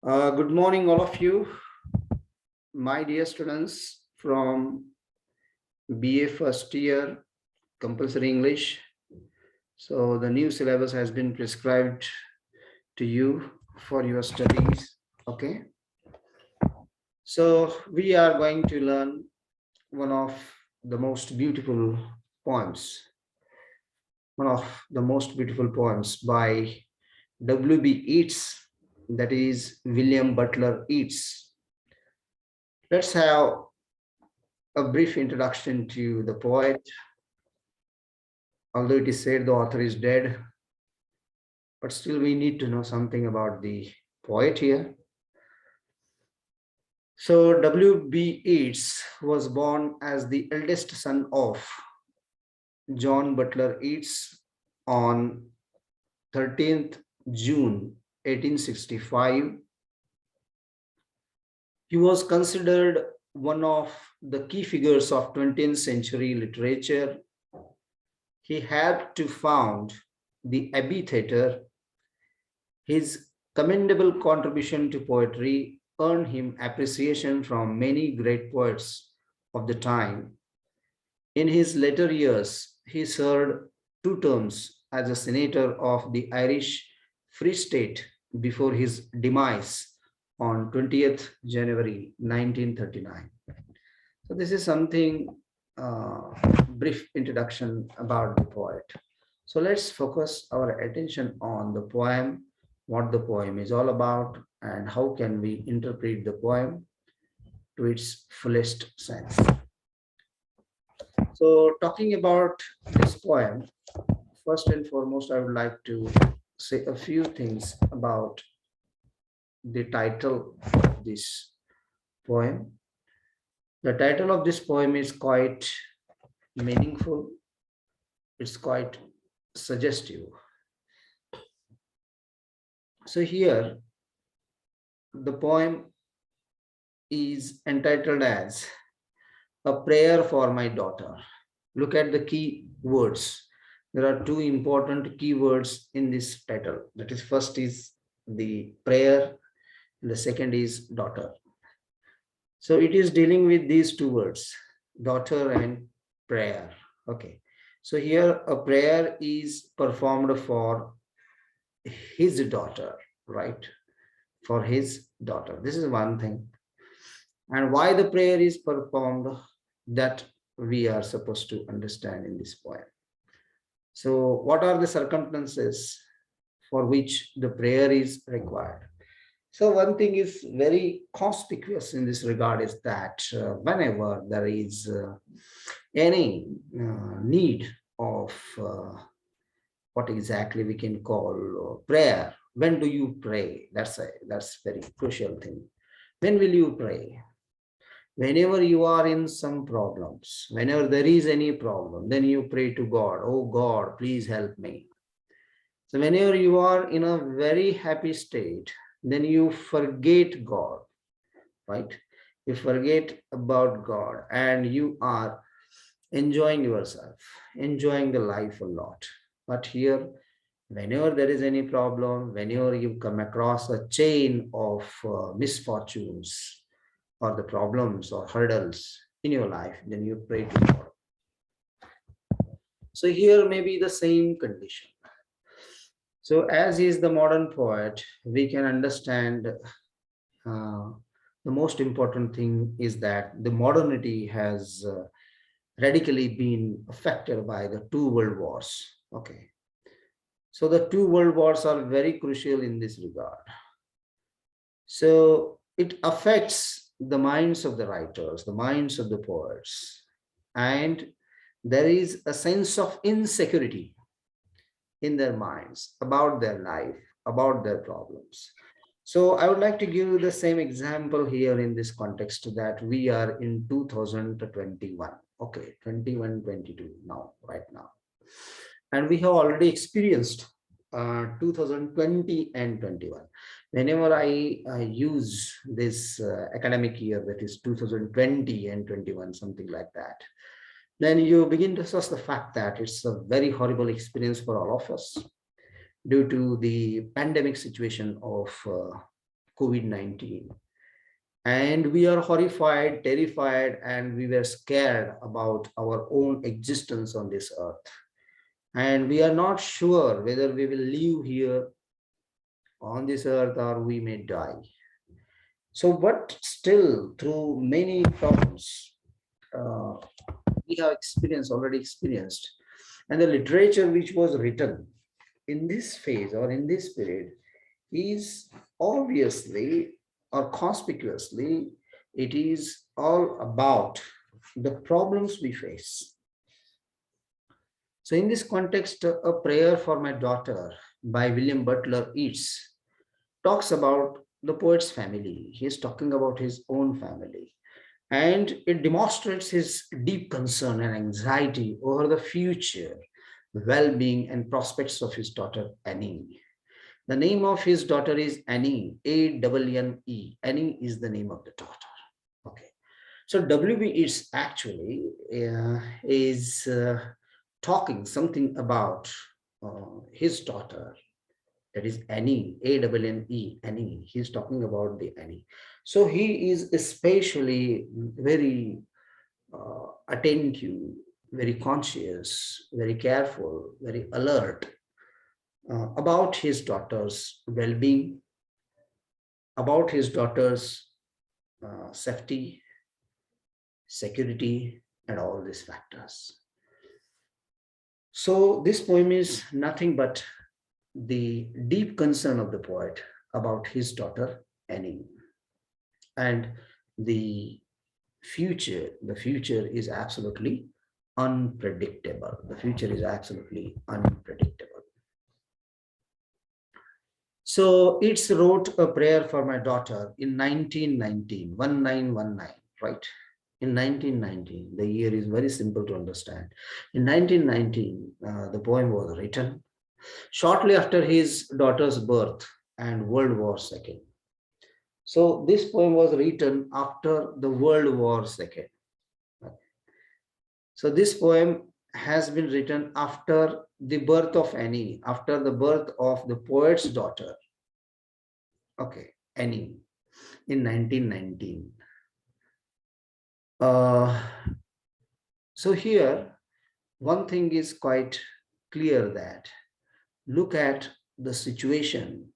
Good morning, all of you, my dear students from BA first year compulsory English. So the new syllabus has been prescribed to you for your studies. Okay. So we are going to learn one of the most beautiful poems, one of the most beautiful poems by W.B. Yeats, that is William Butler Yeats. Let's have a brief introduction to the poet. Although it is said the author is dead, but still we need to know something about the poet here. So W.B. Yeats was born as the eldest son of John Butler Yeats on 13th June 1865. He was considered one of the key figures of 20th century literature. He helped to found the Abbey Theatre. His commendable contribution to poetry earned him appreciation from many great poets of the time. In his later years, he served 2 terms as a senator of the Irish Free State before his demise on 20th January 1939. So this is something brief introduction about the poet. So let's focus our attention on the poem, what the poem is all about, and how can we interpret the poem to its fullest sense. So talking about this poem, first and foremost, I would like to say a few things about the title of this poem. The title of this poem is quite meaningful. It's quite suggestive. So here, the poem is entitled as A Prayer for My Daughter. Look at the key words. There are two important key words in this title. That is, first is the prayer, and the second is daughter. So it is dealing with these two words, daughter and prayer. Okay. So here a prayer is performed for his daughter, right? For his daughter. This is one thing. And why the prayer is performed, that we are supposed to understand in this poem. So what are the circumstances for which the prayer is required? So one thing is very conspicuous in this regard is that whenever there is any need of what exactly we can call prayer, when do you pray? That's very crucial thing. When will you pray? Whenever you are in some problems, whenever there is any problem, then you pray to God. Oh God, please help me. So whenever you are in a very happy state, then you forget God, right? You forget about God and you are enjoying yourself, enjoying the life a lot. But here, whenever there is any problem, whenever you come across a chain of misfortunes or the problems or hurdles in your life, then you pray to God. So here may be the same condition. So as is the modern poet, we can understand the most important thing is that the modernity has radically been affected by the two world wars. Okay. So the two world wars are very crucial in this regard. So it affects the minds of the writers, the minds of the poets, and there is a sense of insecurity in their minds about their life, about their problems. So I would like to give the same example here in this context that we are in 2021. Okay, 21, 22 now, right now. And we have already experienced 2020 and 21. Whenever I use this academic year, that is 2020 and 21, something like that, then you begin to assess the fact that it's a very horrible experience for all of us due to the pandemic situation of COVID-19. And we are horrified, terrified, and we were scared about our own existence on this earth. And we are not sure whether we will live here on this earth or we may die. So, but still, through many problems, uh, we have already experienced, and the literature which was written in this phase or in this period is obviously or conspicuously, it is all about the problems we face. So, in this context, a prayer for my daughter by William Butler Yeats talks about the poet's family. He is talking about his own family. And it demonstrates his deep concern and anxiety over the future well being and prospects of his daughter Annie. The name of his daughter is Annie, A-N-N-E. Annie is the name of the daughter. Okay. So W.B. Yeats actually is talking something about his daughter, that is Annie, A-N-N-E, Annie. He's talking about the Annie. So he is especially very attentive, very conscious, very careful, very alert about his daughter's well-being, about his daughter's safety, security, and all these factors. So this poem is nothing but the deep concern of the poet about his daughter Annie. And the future is absolutely unpredictable. The future is absolutely unpredictable. So Yeats wrote a prayer for my daughter in 1919, 1919, right? In 1919, the year is very simple to understand. In 1919, the poem was written shortly after his daughter's birth and World War II. So this poem was written after the World War II. So this poem has been written after the birth of Annie, after the birth of the poet's daughter. Okay, Annie, in 1919. So here, one thing is quite clear, that look at the situation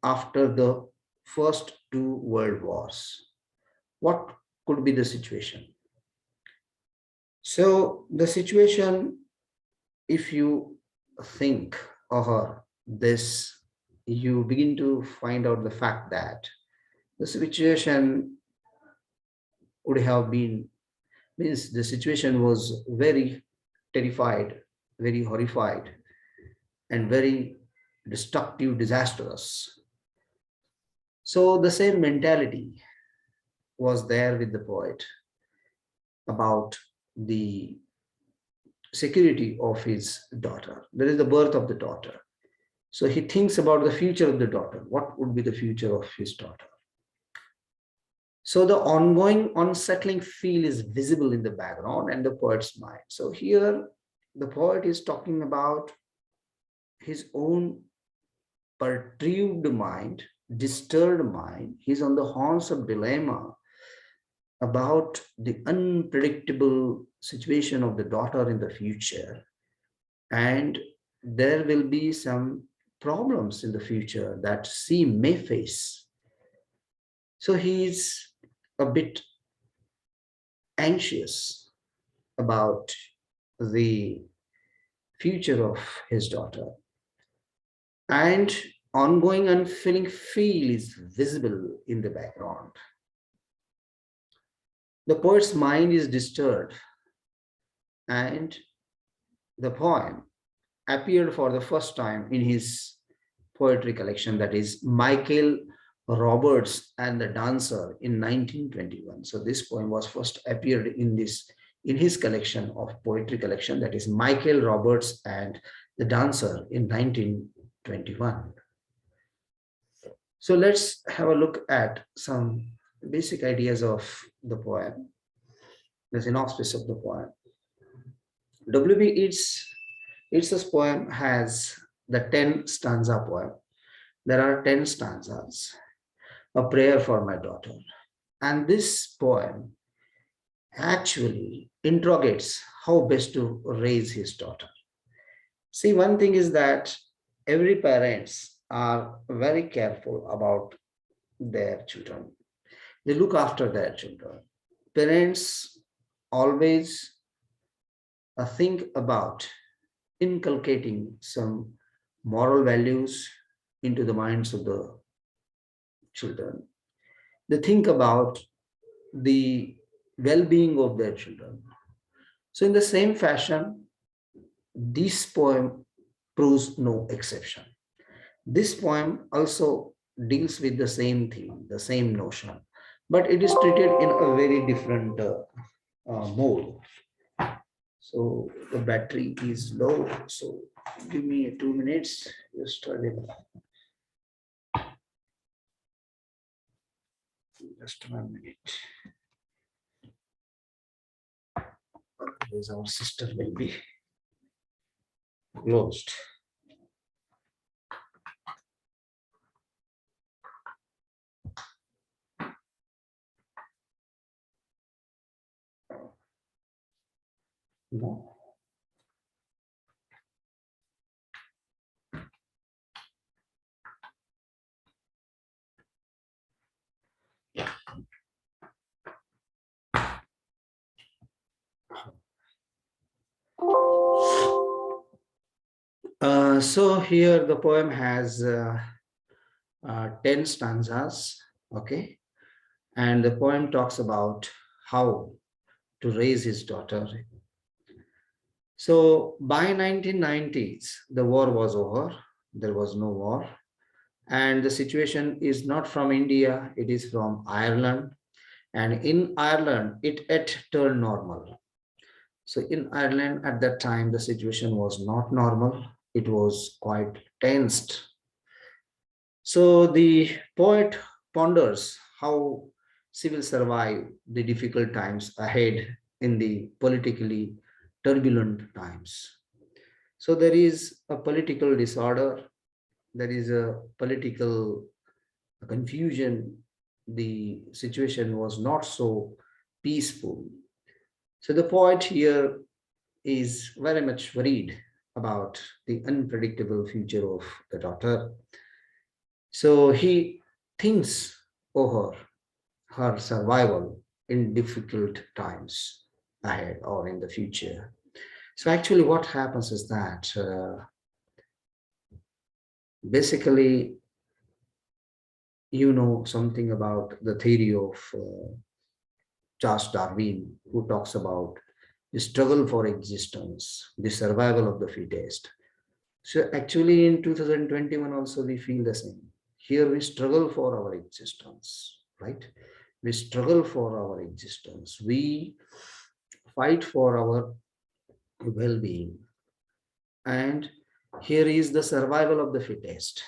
after the first two world wars. What could be the situation? So the situation, if you think of this, you begin to find out the fact that the situation would have been, means the situation was very terrified, very horrified, and very destructive, disastrous. So the same mentality was there with the poet about the security of his daughter. There is the birth of the daughter. So he thinks about the future of the daughter. What would be the future of his daughter? So the ongoing unsettling feel is visible in the background and the poet's mind. So here the poet is talking about his own perturbed mind, disturbed mind. He's on the horns of dilemma about the unpredictable situation of the daughter in the future. And there will be some problems in the future that she may face. So he's a bit anxious about the future of his daughter. And ongoing unfeeling feel is visible in the background. The poet's mind is disturbed, and the poem appeared for the first time in his poetry collection, that is Michael Roberts and the Dancer, in 1921. So this poem was first appeared in his collection of poetry collection, that is Michael Roberts and the Dancer, in 1921. So let's have a look at some basic ideas of the poem, the synopsis of the poem. W.B. Yeats's poem has the 10 stanza poem. There are 10 stanzas. a prayer for my daughter. And this poem actually interrogates how best to raise his daughter. See, one thing is that every parents are very careful about their children. They look after their children. Parents always think about inculcating some moral values into the minds of the children. They think about the well-being of their children. So in the same fashion, this poem proves no exception. This poem also deals with the same theme, the same notion, but it is treated in a very different mode. So the battery is low. So give me 2 minutes. Just a little. Just 1 minute. Otherwise, our system will be closed. No. So here the poem has 10 stanzas, okay? And the poem talks about how to raise his daughter. So by 1990s, the war was over. There was no war. And the situation is not from India, it is from Ireland. And in Ireland, it had turned normal. So in Ireland at that time, the situation was not normal. It was quite tensed. So the poet ponders how civil survive the difficult times ahead in the politically turbulent times. So there is a political disorder, there is a political confusion. The situation was not so peaceful. So the poet here is very much worried about the unpredictable future of the daughter. So he thinks over her survival in difficult times ahead or in the future. So actually what happens is that basically you know something about the theory of Charles Darwin, who talks about the struggle for existence, the survival of the fittest. So actually in 2021 also we feel the same. Here we struggle for our existence, right? We struggle for our existence. We fight for our well-being. And here is the survival of the fittest.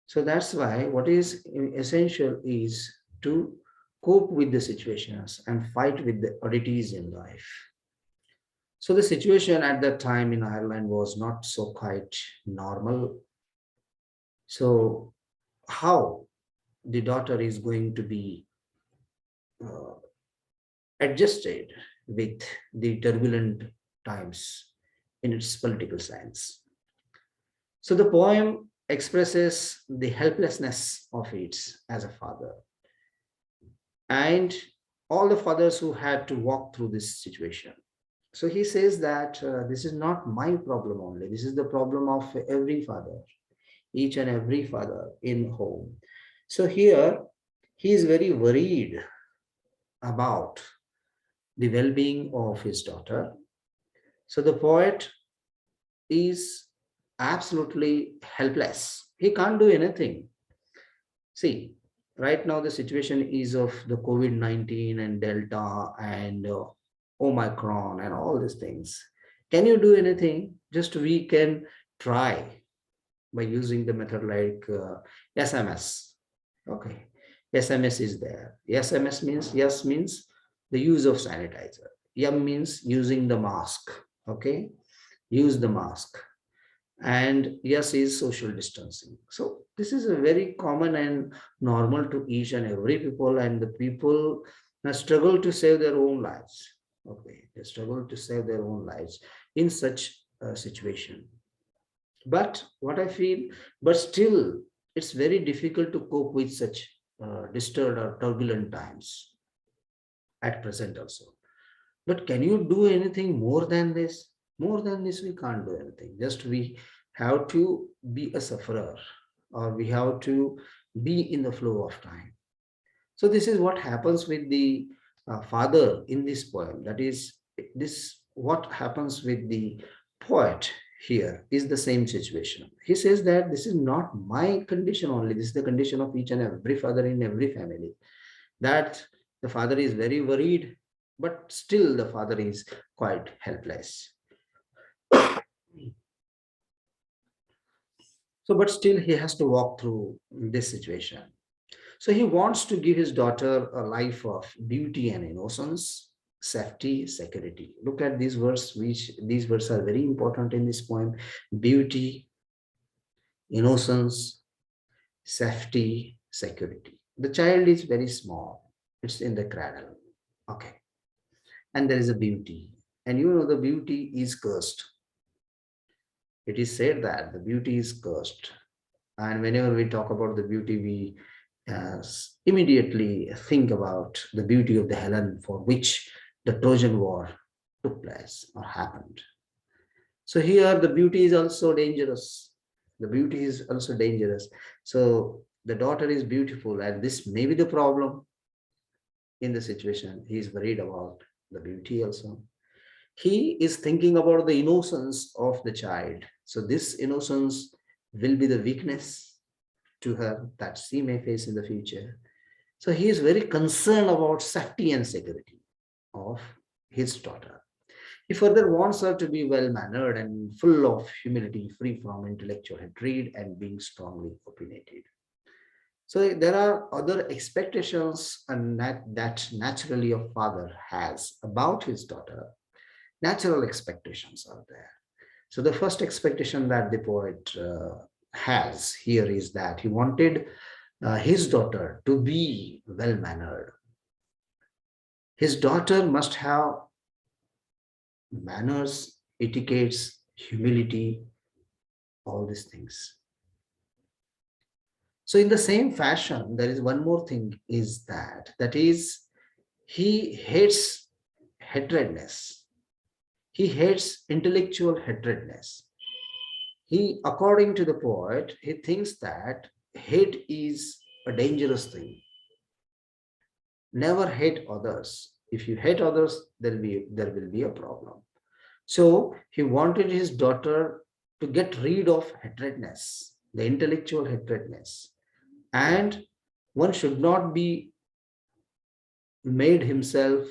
So that's why what is essential is to cope with the situations and fight with the oddities in life. So the situation at that time in Ireland was not so quite normal. So how the daughter is going to be uh, adjusted with the turbulent times in its political science. So the poem expresses the helplessness of Yeats as a father and all the fathers who had to walk through this situation. So he says that this is not my problem only. This is the problem of every father, each and every father in home. So here he is very worried about the well-being of his daughter. So the poet is absolutely helpless. He can't do anything. See, right now the situation is of the COVID-19 and Delta and Omicron and all these things. Can you do anything? Just we can try by using the method like SMS. Okay, SMS is there. SMS means, yes means the use of sanitizer. M means using the mask. Okay, use the mask. and yes is social distancing. So this is a very common and normal to each and every people, and the people struggle to save their own lives. Okay, they struggle to save their own lives in such a situation. But what I feel, but still it's very difficult to cope with such disturbed or turbulent times at present also. But can you do anything more than this? More than this, we can't do anything. Just we have to be a sufferer, or we have to be in the flow of time. So this is what happens with the father in this poem. That is, this what happens with the poet here is the same situation. He says that this is not my condition only. This is the condition of each and every father in every family. That the father is very worried, but still the father is quite helpless. So, but still he has to walk through this situation. So he wants to give his daughter a life of beauty and innocence, safety, security. Look at these words, which these words are very important in this poem. Beauty, innocence, safety, security. The child is very small. It's in the cradle. Okay. And there is a beauty. And you know the beauty is cursed. It is said that the beauty is cursed. And whenever we talk about the beauty, we immediately think about the beauty of the Helen for which the Trojan War took place or happened. So here the beauty is also dangerous. The beauty is also dangerous. So the daughter is beautiful, and this may be the problem in the situation. He is worried about the beauty also. He is thinking about the innocence of the child. So this innocence will be the weakness to her that she may face in the future. So he is very concerned about safety and security of his daughter. He further wants her to be well mannered and full of humility, free from intellectual hatred and being strongly opinionated. So there are other expectations and that naturally a father has about his daughter. Natural expectations are there. So the first expectation that the poet has here is that he wanted his daughter to be well mannered. His daughter must have manners, etiquettes, humility, all these things. So in the same fashion, there is one more thing is that is he hates hatredness. He hates intellectual hatredness. He, according to the poet, he thinks that hate is a dangerous thing. Never hate others. If you hate others, there will be a problem. So he wanted his daughter to get rid of hatredness, the intellectual hatredness. And one should not be made himself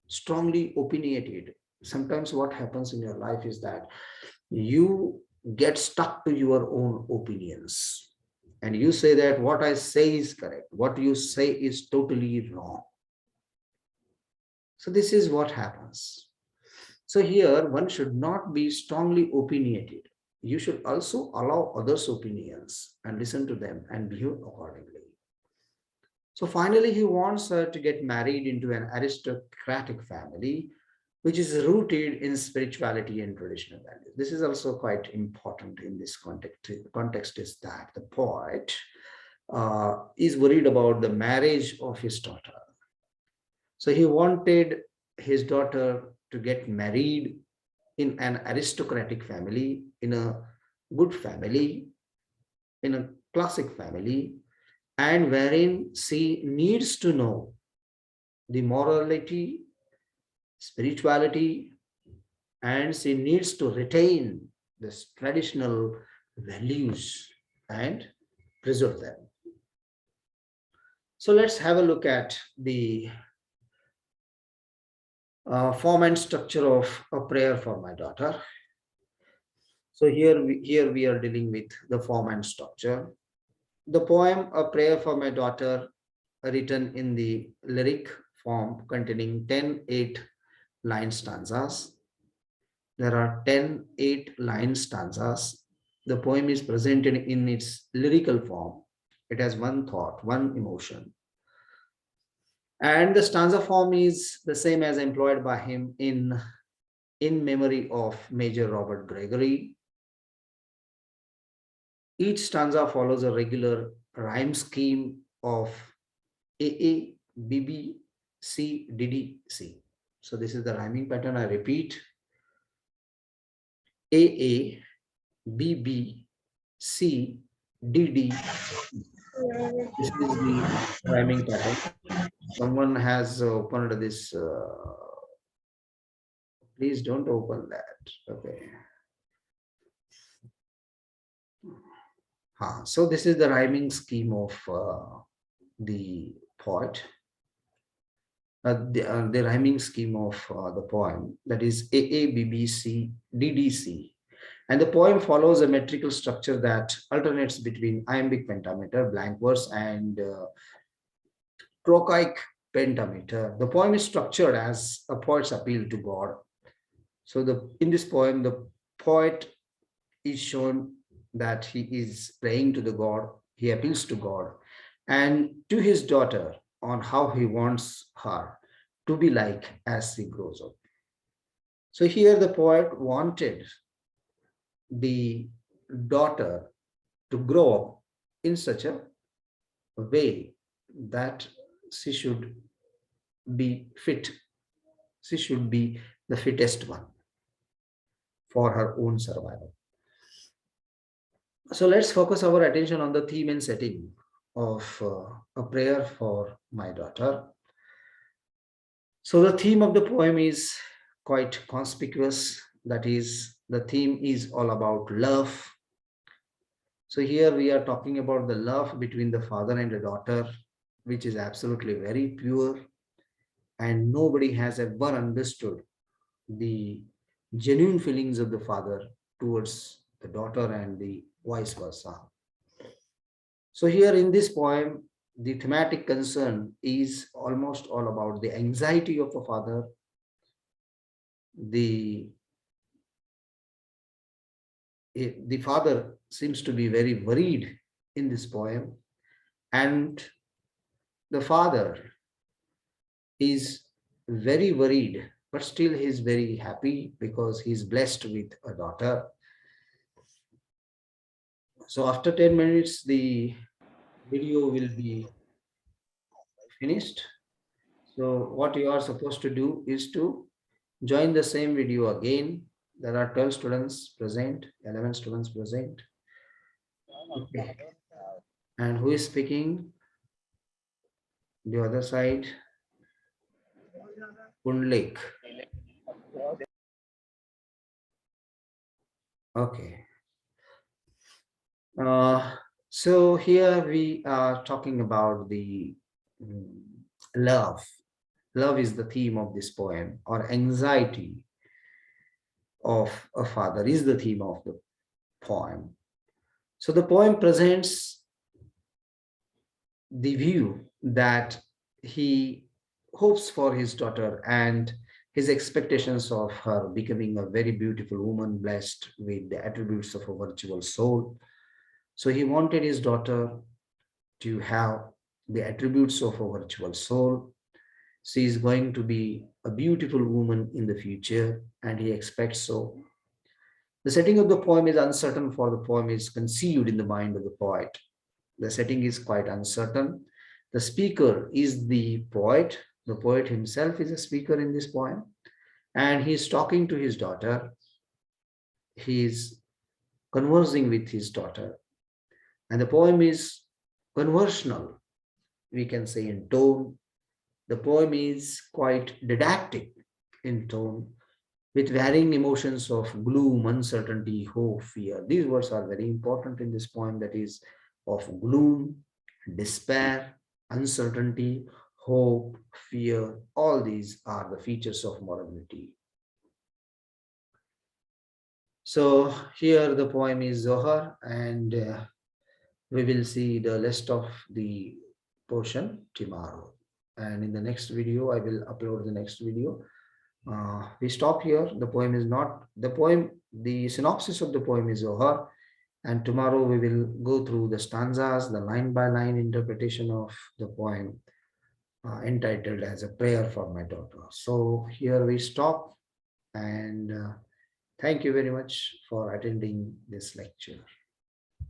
strongly opinionated. Sometimes what happens in your life is that you get stuck to your own opinions, and you say that what I say is correct, what you say is totally wrong. So this is what happens. So here one should not be strongly opinionated. You should also allow others' opinions and listen to them and behave accordingly. So finally, he wants her to get married into an aristocratic family, which is rooted in spirituality and traditional values. This is also quite important in this context. Context is that the poet is worried about the marriage of his daughter. So he wanted his daughter to get married in an aristocratic family, in a good family, in a classic family, and wherein she needs to know the morality, spirituality, and she needs to retain this traditional values and preserve them. So let's have a look at the form and structure of a prayer for my daughter. So here we are dealing with the form and structure. The poem A Prayer for My Daughter, written in the lyric form containing 10 8 line stanzas. There are 10 8 line stanzas The poem is presented in its lyrical form. It has one thought, one emotion. And the stanza form is the same as employed by him in memory of Major Robert Gregory. Each stanza follows a regular rhyme scheme of AA, BB, C, DD, C. So this is the rhyming pattern. I repeat: AA, BB, C, DD. This is the rhyming pattern. Someone has opened this. Please don't open that. Okay. So this is the rhyming scheme of the poet. The rhyming scheme of the poem, that is AABBC DDC, and the poem follows a metrical structure that alternates between iambic pentameter, blank verse, and trochaic pentameter. The poem is structured as a poet's appeal to God. So in this poem, the poet is shown that he is praying to the God, he appeals to God and to his daughter on how he wants her to be like as she grows up. So here the poet wanted the daughter to grow up in such a way that she should be fit. She should be the fittest one for her own survival. So let's focus our attention on the theme and setting of a prayer for my daughter. So the theme of the poem is quite conspicuous. That is, the theme is all about love. So here we are talking about the love between the father and the daughter, which is absolutely very pure, and nobody has ever understood the genuine feelings of the father towards the daughter and the vice versa. So here in this poem, the thematic concern is almost all about the anxiety of a father, the father seems to be very worried in this poem, and the father is very worried, but still he is very happy because he is blessed with a daughter. So after 10 minutes, the video will be finished. So what you are supposed to do is to join the same video again. There are 12 students present, 11 students present. Okay. And who is speaking? The other side, Pundlik. Okay. So here we are talking about the love. Love is the theme of this poem, or anxiety of a father is the theme of the poem. So the poem presents the view that he hopes for his daughter and his expectations of her becoming a very beautiful woman blessed with the attributes of a virtual soul. So he wanted his daughter to have the attributes of a virtual soul. She is going to be a beautiful woman in the future, and he expects so. The setting of the poem is uncertain, for the poem is conceived in the mind of the poet. The setting is quite uncertain. The speaker is the poet. The poet himself is a speaker in this poem, and he is talking to his daughter. He is conversing with his daughter, and the poem is conversational, we can say, in tone. The poem is quite didactic in tone, with varying emotions of gloom, uncertainty, hope, fear. These words are very important in this poem, that is, of gloom, despair, uncertainty, hope, fear. All these are the features of morality. So here the poem is Zohar, and we will see the rest of the portion tomorrow. And in the next video, I will upload the next video. We stop here. The poem is not the poem. The synopsis of the poem is Zohar. And tomorrow we will go through the stanzas, the line by line interpretation of the poem entitled as A Prayer for My Daughter. So here we stop, and thank you very much for attending this lecture.